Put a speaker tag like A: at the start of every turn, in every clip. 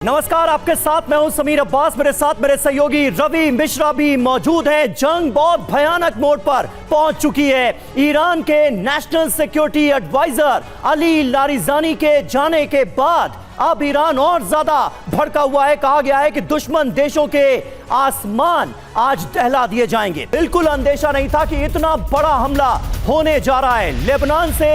A: नमस्कार, आपके साथ मैं हूं समीर अब्बास। मेरे साथ मेरे सहयोगी रवि मिश्रा भी मौजूद हैं। जंग बहुत भयानक मोड़ पर पहुंच चुकी है। ईरान के national security adviser Ali Larijani के जाने के बाद अब ईरान और ज्यादा भड़का हुआ है। कहा गया है कि दुश्मन देशों के आसमान आज दहला दिए जाएंगे। बिल्कुल अंदेशा नहीं था कि इतना बड़ा हमला होने जा रहा है। लेबनान से,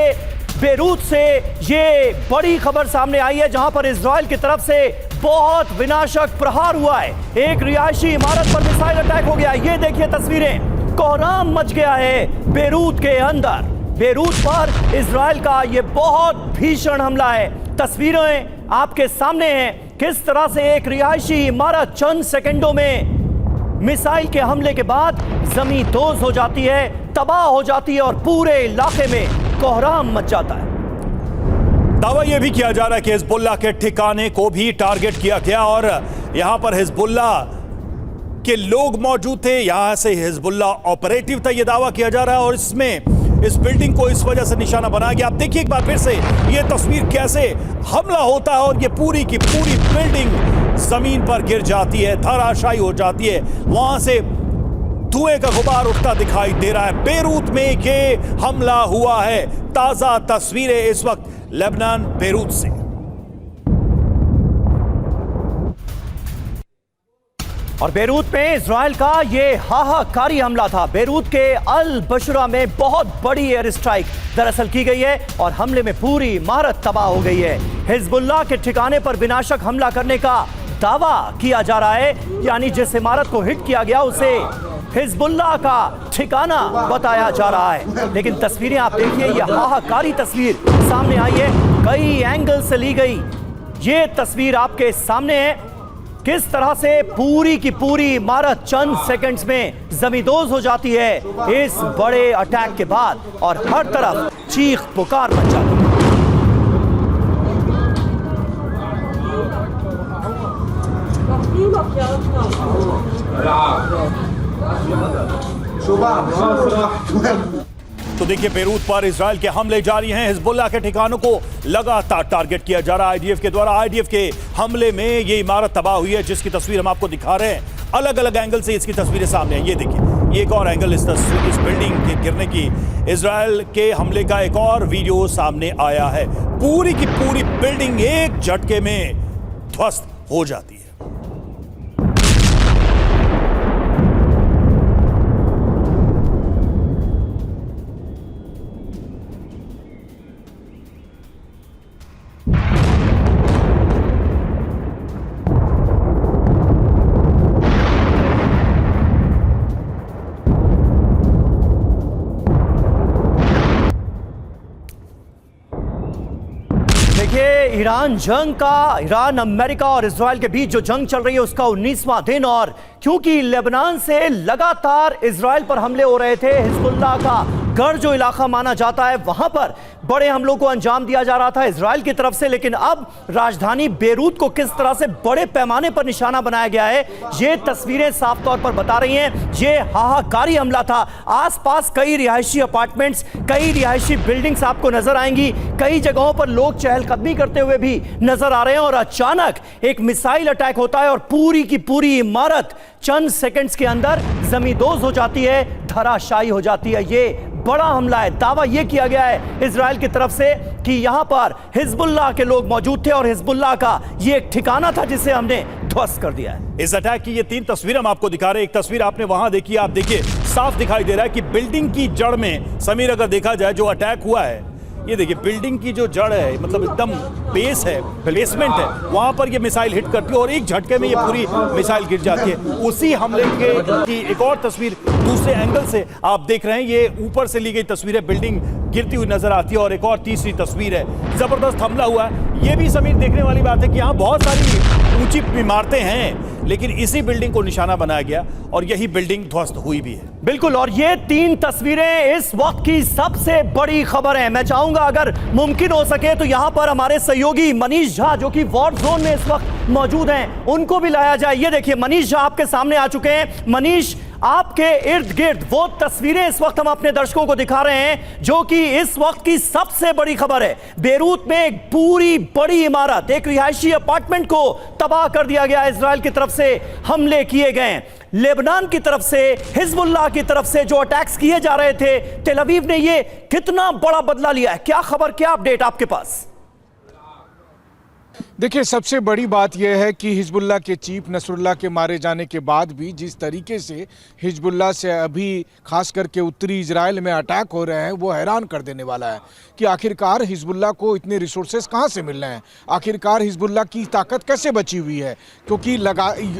A: बेरूत से ये बड़ी खबर सामने आई है, जहां पर इजराइल की तरफ से बहुत विनाशक प्रहार हुआ है। एक रिहायशी इमारत पर मिसाइल अटैक हो गया। ये देखिए तस्वीरें, कोहराम मच गया है बेरूत के अंदर। बेरूत पर इजराइल का ये बहुत भीषण हमला है। तस्वीरें आपके सामने हैं, किस तरह से एक रिहायशी इमारत चंद सेकंडों में मिसाइल के हमले के बाद जमींदोज हो जाती है, तबाह हो जाती है और पूरे इलाके में कोहराम मच जाता है।
B: दावा यह भी किया जा रहा है कि हिजबुल्लाह के ठिकाने को भी टारगेट किया गया और यहां पर हिजबुल्लाह के लोग मौजूद थे, यहां से हिजबुल्लाह ऑपरेटिव था, यह दावा किया जा रहा है। और इसमें इस बिल्डिंग को इस वजह से निशाना बनाया गया। आप देखिए एक बार फिर से यह तस्वीर, कैसे हमला होता है और यह पूरी की पूरी बिल्डिंग जमीन पर गिर जाती है, धराशायी हो जाती है। वहां से धुएं का गुबार उठता दिखाई दे रहा है। बेरूत में ये हमला हुआ है। ताजा तस्वीरें इस वक्त लेबनान बेरूत से।
A: और बेरूत में इजराइल का ये हाहाकारी हमला था। बेरूत के अल बशरा में बहुत बड़ी एयर स्ट्राइक दरअसल की गई है और हमले में पूरी इमारत तबाह हो गई है। हिजबुल्लाह के ठिकाने पर विनाशक हमला करने का दावा किया जा रहा है, यानी जिस इमारत को हिट किया गया उसे हिजबुल्लाह का ठिकाना बताया जा रहा है। लेकिन तस्वीरें आप देखिए, यह हाहाकारी तस्वीर सामने आई है, कई एंगल से ली गई। ये तस्वीर आपके सामने है, किस तरह से पूरी की पूरी इमारत चंद सेकंड्स में जमींदोज हो जाती है इस बड़े अटैक के बाद और हर तरफ चीख पुकार मच जाती है।
B: तो देखिए, बेरूत पर इजराइल के हमले जारी हैं। हिजबुल्लाह के ठिकानों को लगातार टारगेट किया जा रहा है आईडीएफ के द्वारा। आईडीएफ के हमले में ये इमारत तबाह हुई है, जिसकी तस्वीर हम आपको दिखा रहे हैं। अलग अलग एंगल से इसकी तस्वीरें सामने हैं। ये देखिए, एक और एंगल इस बिल्डिंग के गिरने की, इजराइल के हमले का एक और वीडियो सामने आया है। पूरी की पूरी बिल्डिंग एक झटके में ध्वस्त हो जाती है।
A: ईरान अमेरिका और इजराइल के बीच जो जंग चल रही है उसका 19वां दिन, और क्योंकि लेबनान से लगातार इजराइल पर हमले हो रहे थे, हिजबुल्लाह का गढ़ जो इलाका माना जाता है वहां पर बड़े हमलों को अंजाम दिया जा रहा था इजराइल की तरफ से। लेकिन अब राजधानी बेरूत को किस तरह से बड़े पैमाने पर निशाना बनाया गया है, ये तस्वीरें साफ तौर पर बता रही हैं। ये हाहाकारी हमला था। आसपास कई रिहायशी अपार्टमेंट्स, कई रिहायशी बिल्डिंग्स आपको नजर आएंगी। कई जगहों पर लोग चहलकदमी करते हुए भी नजर आ रहे हैं और अचानक एक मिसाइल अटैक होता है और पूरी की पूरी इमारत चंद सेकंड्स के अंदर जमींदोज हो जाती है, धराशायी हो जाती है। ये बड़ा हमला है। दावा यह किया गया है इजराइल की तरफ से कि यहां पर हिजबुल्लाह के लोग मौजूद थे और हिजबुल्लाह का ये एक ठिकाना था जिसे हमने ध्वस्त कर दिया है।
B: इस अटैक की ये 3 तस्वीर हम आपको दिखा रहे हैं। एक तस्वीर आपने वहां देखी, आप देखिए साफ दिखाई दे रहा है कि बिल्डिंग की जड़ में, समीर अगर देखा जाए जो अटैक हुआ है, ये देखिए बिल्डिंग की जो जड़ है, मतलब एकदम बेस है, बेसमेंट है, वहां पर ये मिसाइल हिट करती है और एक झटके में ये पूरी मिसाइल गिर जाती है। उसी हमले की एक और तस्वीर दूसरे एंगल से आप देख रहे हैं। ये ऊपर से ली गई तस्वीर है, बिल्डिंग गिरती हुई नजर आती है। और एक और तीसरी तस्वीर है, जबरदस्त हमला हुआ है। ये भी समीर देखने वाली बात है कि यहाँ बहुत सारी ऊंची इमारतें हैं, लेकिन इसी बिल्डिंग को निशाना बनाया गया और यही बिल्डिंग ध्वस्त हुई भी है।
A: बिल्कुल, और ये 3 तस्वीरें इस वक्त की सबसे बड़ी खबर है। मैं चाहूंगा अगर मुमकिन हो सके तो यहां पर हमारे सहयोगी मनीष झा, जो कि वॉर जोन में इस वक्त मौजूद हैं, उनको भी लाया जाए। ये देखिए, मनीष झा आपके सामने आ चुके हैं। मनीष, आपके इर्द गिर्द वो तस्वीरें इस वक्त हम अपने दर्शकों को दिखा रहे हैं जो कि इस वक्त की सबसे बड़ी खबर है। बेरूत में एक पूरी बड़ी इमारत, एक रिहायशी अपार्टमेंट को तबाह कर दिया गया। इजराइल की तरफ से हमले किए गए, लेबनान की तरफ से, हिजबुल्लाह की तरफ से जो अटैक्स किए जा रहे थे, तेल अवीव ने ये कितना बड़ा बदला लिया है? क्या खबर, क्या अपडेट आपके पास?
C: देखिए, सबसे बड़ी बात यह है कि हिजबुल्लाह के चीफ नसरुल्लाह के मारे जाने के बाद भी जिस तरीके से हिजबुल्लाह से अभी खास करके उत्तरी इजराइल में अटैक हो रहे हैं वो हैरान कर देने वाला है कि आखिरकार हिजबुल्लाह को इतने रिसोर्सेज कहाँ से मिल रहे हैं, आखिरकार हिजबुल्लाह की ताकत कैसे बची हुई है। क्योंकि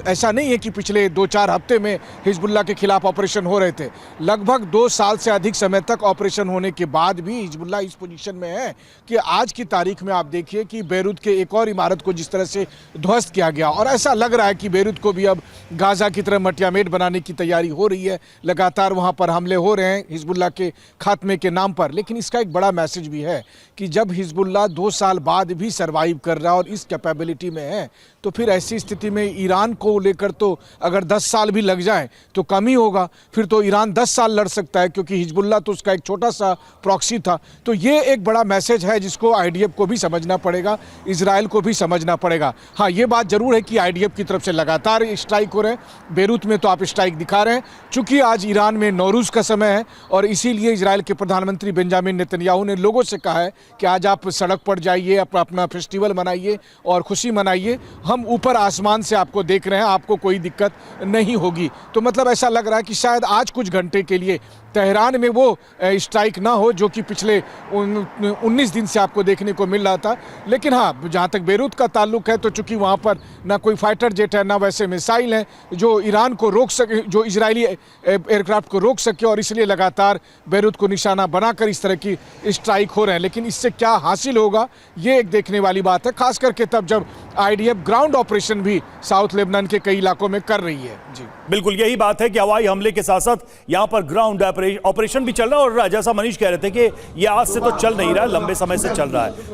C: ऐसा नहीं है कि पिछले 2-4 हफ्ते में हिजबुल्लाह के खिलाफ ऑपरेशन हो रहे थे, लगभग 2 साल से अधिक समय तक ऑपरेशन होने के बाद भी हिजबुल्लाह इस पोजीशन में है कि आज की तारीख में आप देखिए कि बेरूत के एक और इमारत को जिस तरह से ध्वस्त किया गया और ऐसा लग रहा है कि बेरूत को भी अब गाजा की तरह मटियामेट बनाने की तैयारी हो रही है। लगातार वहां पर हमले हो रहे हैं हिजबुल्लाह के खात्मे के नाम पर। लेकिन इसका एक बड़ा मैसेज भी है कि जब हिजबुल्लाह 2 साल बाद भी सरवाइव कर रहा है और इस कैपेबिलिटी में है, तो फिर ऐसी स्थिति में ईरान को लेकर तो अगर 10 साल भी लग जाए तो कम ही होगा। फिर तो ईरान 10 साल लड़ सकता है क्योंकि हिजबुल्लाह तो उसका एक छोटा सा प्रॉक्सी था। तो ये एक बड़ा मैसेज है जिसको आईडीएफ को भी समझना पड़ेगा, इजराइल को भी समझना पड़ेगा। हाँ, ये बात जरूर है कि आईडीएफ की तरफ से लगातार स्ट्राइक हो रहे हैं। बेरूत में तो आप स्ट्राइक दिखा रहे हैं, चूंकि आज ईरान में नौरूज का समय है और इसीलिए इजराइल के प्रधानमंत्री बेंजामिन नेतन्याहू ने लोगों से कहा है कि आज आप सड़क पर जाइए, अपना फेस्टिवल मनाइए और खुशी मनाइए, हम ऊपर आसमान से आपको देख रहे हैं, आपको कोई दिक्कत नहीं होगी। तो मतलब ऐसा लग रहा है कि शायद आज कुछ घंटे के लिए तेहरान में वो स्ट्राइक ना हो जो कि पिछले 19 दिन से आपको देखने को मिल रहा था। लेकिन हाँ, जहाँ तक बेरूत का ताल्लुक है तो चूंकि वहाँ पर ना कोई फाइटर जेट है, ना वैसे मिसाइल हैं जो ईरान को रोक सके, जो इजरायली एयरक्राफ्ट को रोक सके, और इसलिए लगातार बेरूत को निशाना बनाकर इस तरह की स्ट्राइक हो रहे हैं। लेकिन इससे क्या हासिल होगा ये एक देखने वाली बात है, खास करके तब जब आईडीएफ ग्राउंड ऑपरेशन भी साउथ लेबनान के कई इलाकों में कर रही है। जी
B: बिल्कुल यही बात है कि हवाई हमले के साथ साथ यहां पर ग्राउंड ऑपरेशन भी चल रहा है और जैसा मनीष कह रहे थे कि ये आज से तो चल नहीं रहा है, लंबे समय से चल रहा है।